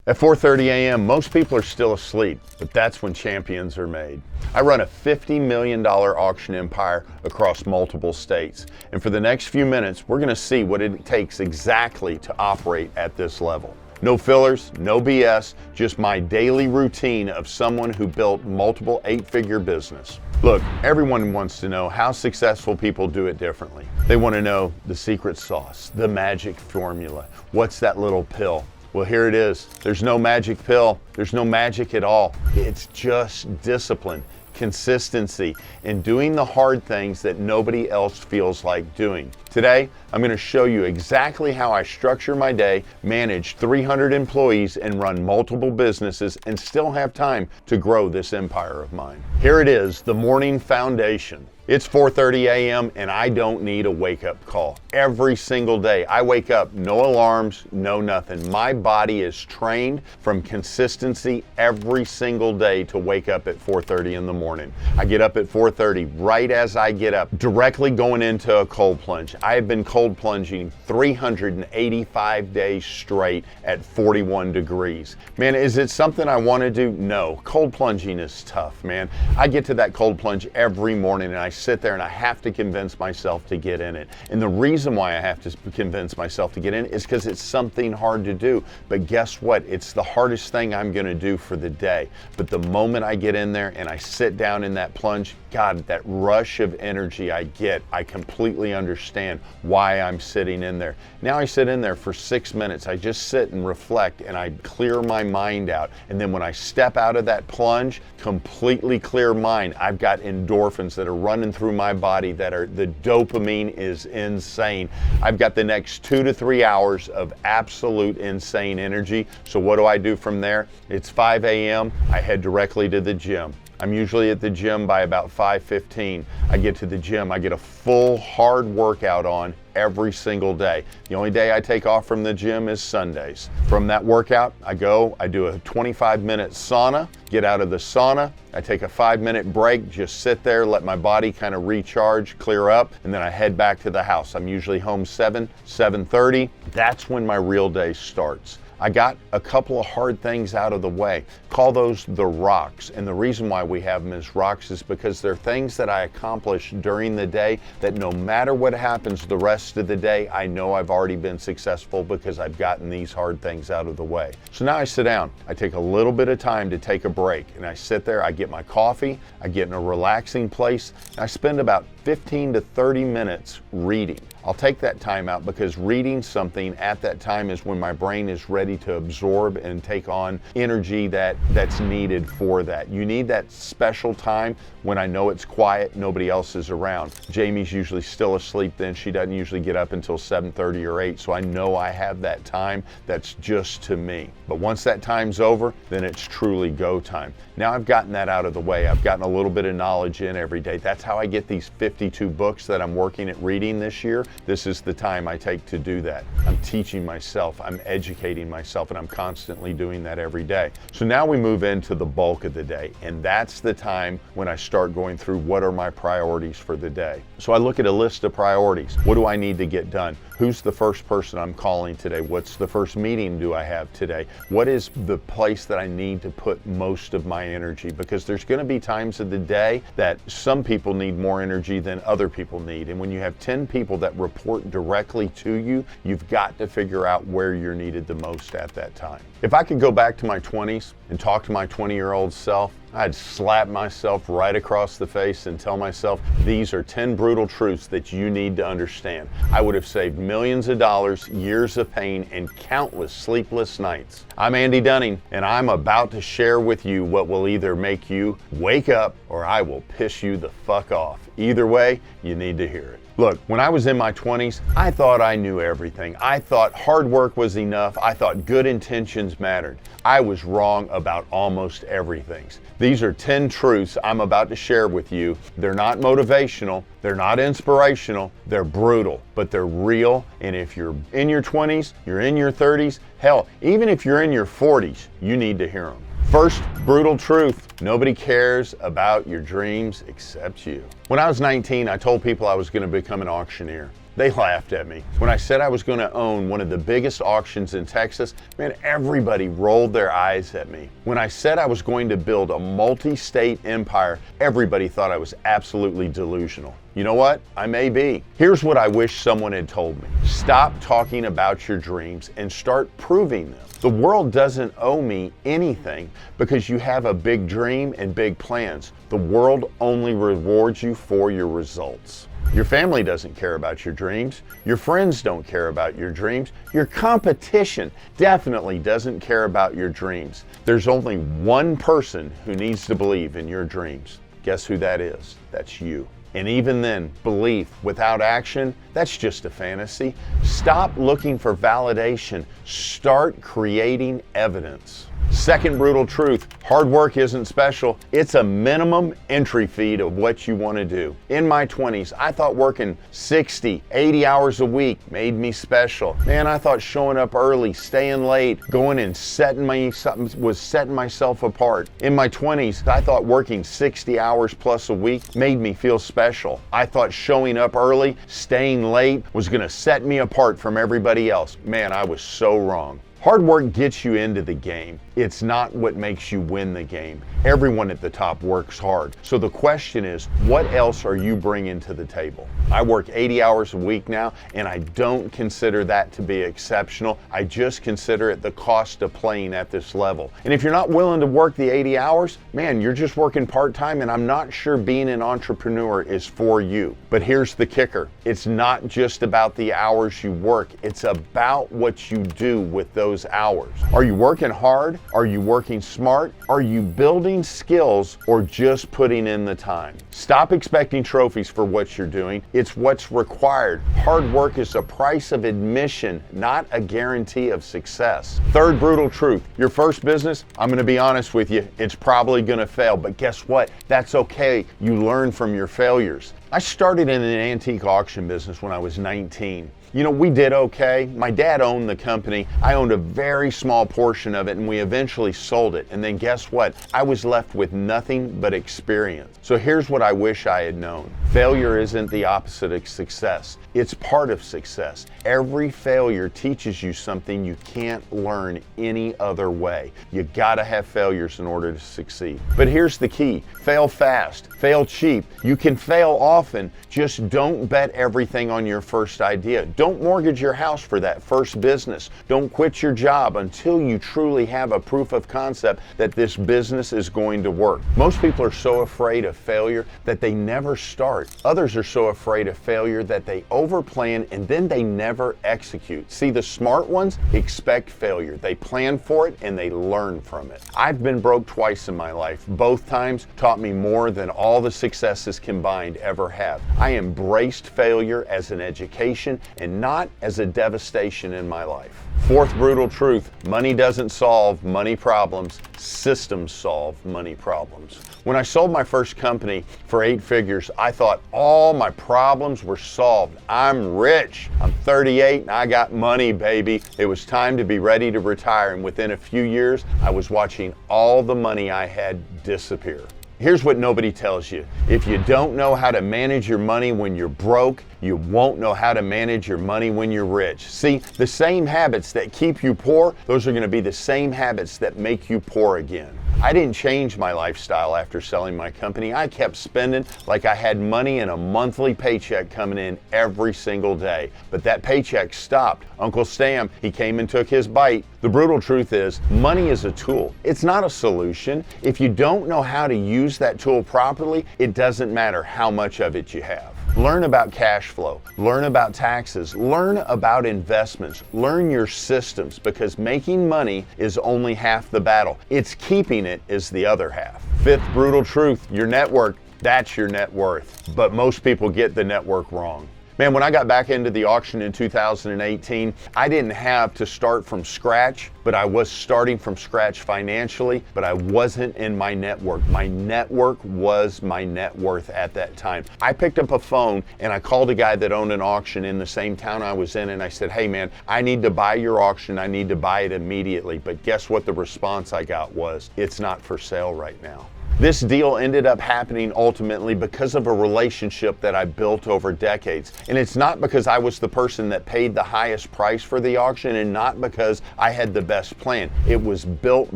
At 4:30 a.m., most people are still asleep, but that's when champions are made. I run a $50 million auction empire across multiple states, and for the next few minutes, we're going to see what it takes exactly to operate at this level. No fillers, no BS, just my daily routine of someone who built multiple 8-figure business. Look, everyone wants to know how successful people do it differently. They want to know the secret sauce, the magic formula. What's that little pill? Well, here it is. There's no magic pill. There's no magic at all. It's just discipline, consistency, and doing the hard things that nobody else feels like doing. Today, I'm going to show you exactly how I structure my day, manage 300 employees, and run multiple businesses and still have time to grow this empire of mine. Here it is, the morning foundation. It's 4:30 a.m. and I don't need a wake-up call. Every single day, I wake up, no alarms, no nothing. My body is trained from consistency every single day to wake up at 4:30 in the morning. I get up at 4:30, right as I get up, directly going into a cold plunge. I have been cold plunging 385 days straight at 41 degrees. Man, is it something I want to do? No. Cold plunging is tough, man. I get to that cold plunge every morning and I sit there and I have to convince myself to get in it. And the reason why I have to convince myself to get in it is because it's something hard to do. But guess what? It's the hardest thing I'm going to do for the day. But the moment I get in there and I sit down in that plunge, God, that rush of energy I get, I completely understand why I'm sitting in there. Now I sit in there for 6 minutes. I just sit and reflect and I clear my mind out. And then when I step out of that plunge, completely clear mind, I've got endorphins that are running through my body the dopamine is insane. I've got the next 2 to 3 hours of absolute insane energy. So what do I do from there? It's 5 a.m. I head directly to the gym. I'm usually at the gym by about 5:15. I get to the gym, I get a full hard workout on every single day. The only day I take off from the gym is Sundays. From that workout, I do a 25-minute sauna, get out of the sauna, I take a 5-minute break, just sit there, let my body kind of recharge, clear up, and then I head back to the house. I'm usually home 7:30. That's when my real day starts. I got a couple of hard things out of the way. Call those the rocks. And the reason why we have them as rocks is because they're things that I accomplish during the day that no matter what happens the rest of the day, I know I've already been successful because I've gotten these hard things out of the way. So now I sit down. I take a little bit of time to take a break. And I sit there, I get my coffee, I get in a relaxing place, and I spend about 15 to 30 minutes reading. I'll take that time out because reading something at that time is when my brain is ready to absorb and take on energy that's needed for that. You need that special time when I know it's quiet, nobody else is around. Jamie's usually still asleep then. She doesn't usually get up until 7:30 or 8, so I know I have that time that's just to me. But once that time's over, then it's truly go time. Now I've gotten that out of the way. I've gotten a little bit of knowledge in every day. That's how I get these 52 books that I'm working at reading this year. This is the time I take to do that. I'm teaching myself, I'm educating myself, and I'm constantly doing that every day. So now we move into the bulk of the day, and that's the time when I start going through what are my priorities for the day. So I look at a list of priorities. What do I need to get done? Who's the first person I'm calling today? What's the first meeting do I have today? What is the place that I need to put most of my energy? Because there's going to be times of the day that some people need more energy than other people need. And when you have 10 people that report directly to you, you've got to figure out where you're needed the most at that time. If I could go back to my 20s and talk to my 20-year-old self, I'd slap myself right across the face and tell myself, these are 10 brutal truths that you need to understand. I would have saved millions of dollars, years of pain, and countless sleepless nights. I'm Andy Dunning, and I'm about to share with you what will either make you wake up or I will piss you the fuck off. Either way, you need to hear it. Look, when I was in my 20s, I thought I knew everything. I thought hard work was enough. I thought good intentions mattered. I was wrong about almost everything. These are 10 truths I'm about to share with you. They're not motivational. They're not inspirational. They're brutal, but they're real. And if you're in your 20s, you're in your 30s, hell, even if you're in your 40s, you need to hear them. First, brutal truth. Nobody cares about your dreams except you. When I was 19, I told people I was going to become an auctioneer. They laughed at me. When I said I was going to own one of the biggest auctions in Texas, man, everybody rolled their eyes at me. When I said I was going to build a multi-state empire, everybody thought I was absolutely delusional. You know what? I may be. Here's what I wish someone had told me. Stop talking about your dreams and start proving them. The world doesn't owe me anything because you have a big dream and big plans. The world only rewards you for your results. Your family doesn't care about your dreams. Your friends don't care about your dreams. Your competition definitely doesn't care about your dreams. There's only one person who needs to believe in your dreams. Guess who that is? That's you. And even then, belief without action, that's just a fantasy. Stop looking for validation. Start creating evidence. Second brutal truth, hard work isn't special. It's a minimum entry fee of what you want to do. In my 20s, I thought working 60, 80 hours a week made me special. Man, I thought showing up early, staying late, going and setting myself apart. In my 20s, I thought working 60 hours plus a week made me feel special. I thought showing up early, staying late was going to set me apart from everybody else. Man, I was so wrong. Hard work gets you into the game. It's not what makes you win the game. Everyone at the top works hard. So the question is, what else are you bringing to the table? I work 80 hours a week now, and I don't consider that to be exceptional. I just consider it the cost of playing at this level. And if you're not willing to work the 80 hours, man, you're just working part-time, and I'm not sure being an entrepreneur is for you. But here's the kicker. It's not just about the hours you work. It's about what you do with those hours. Are you working hard? Are you working smart? Are you building skills or just putting in the time? Stop expecting trophies for what you're doing. It's what's required. Hard work is a price of admission, not a guarantee of success. Third brutal truth, your first business, I'm going to be honest with you, it's probably going to fail, but guess what? That's okay. You learn from your failures. I started in an antique auction business when I was 19. You know, we did okay. My dad owned the company. I owned a very small portion of it, and we eventually sold it. And then guess what? I was left with nothing but experience. So here's what I wish I had known. Failure isn't the opposite of success. It's part of success. Every failure teaches you something you can't learn any other way. You gotta have failures in order to succeed. But here's the key. Fail fast, fail cheap. You can fail often, just don't bet everything on your first idea. Don't mortgage your house for that first business. Don't quit your job until you truly have a proof of concept that this business is going to work. Most people are so afraid of failure that they never start. Others are so afraid of failure that they overplan and then they never execute. See, the smart ones expect failure. They plan for it and they learn from it. I've been broke twice in my life. Both times taught me more than all the successes combined ever have. I embraced failure as an education and not as a devastation in my life. Fourth brutal truth, money doesn't solve money problems, systems solve money problems. When I sold my first company for 8 figures, I thought all my problems were solved. I'm rich. I'm 38 and I got money, baby. It was time to be ready to retire, and within a few years, I was watching all the money I had disappear. Here's what nobody tells you. If you don't know how to manage your money when you're broke, you won't know how to manage your money when you're rich. See, the same habits that keep you poor, those are going to be the same habits that make you poor again. I didn't change my lifestyle after selling my company. I kept spending like I had money and a monthly paycheck coming in every single day. But that paycheck stopped. Uncle Sam, he came and took his bite. The brutal truth is, money is a tool. It's not a solution. If you don't know how to use that tool properly, it doesn't matter how much of it you have. Learn about cash flow, learn about taxes, learn about investments, learn your systems, because making money is only half the battle. It's keeping it is the other half. Fifth brutal truth, your network, that's your net worth. But most people get the network wrong. Man, when I got back into the auction in 2018, I didn't have to start from scratch, but I was starting from scratch financially, but I wasn't in my network. My network was my net worth at that time. I picked up a phone and I called a guy that owned an auction in the same town I was in, and I said, hey man, I need to buy your auction. I need to buy it immediately. But guess what the response I got was? It's not for sale right now. This deal ended up happening ultimately because of a relationship that I built over decades. And it's not because I was the person that paid the highest price for the auction and not because I had the best plan. It was built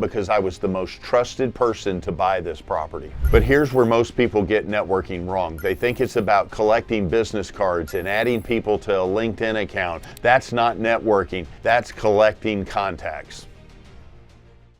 because I was the most trusted person to buy this property. But here's where most people get networking wrong. They think it's about collecting business cards and adding people to a LinkedIn account. That's not networking, that's collecting contacts.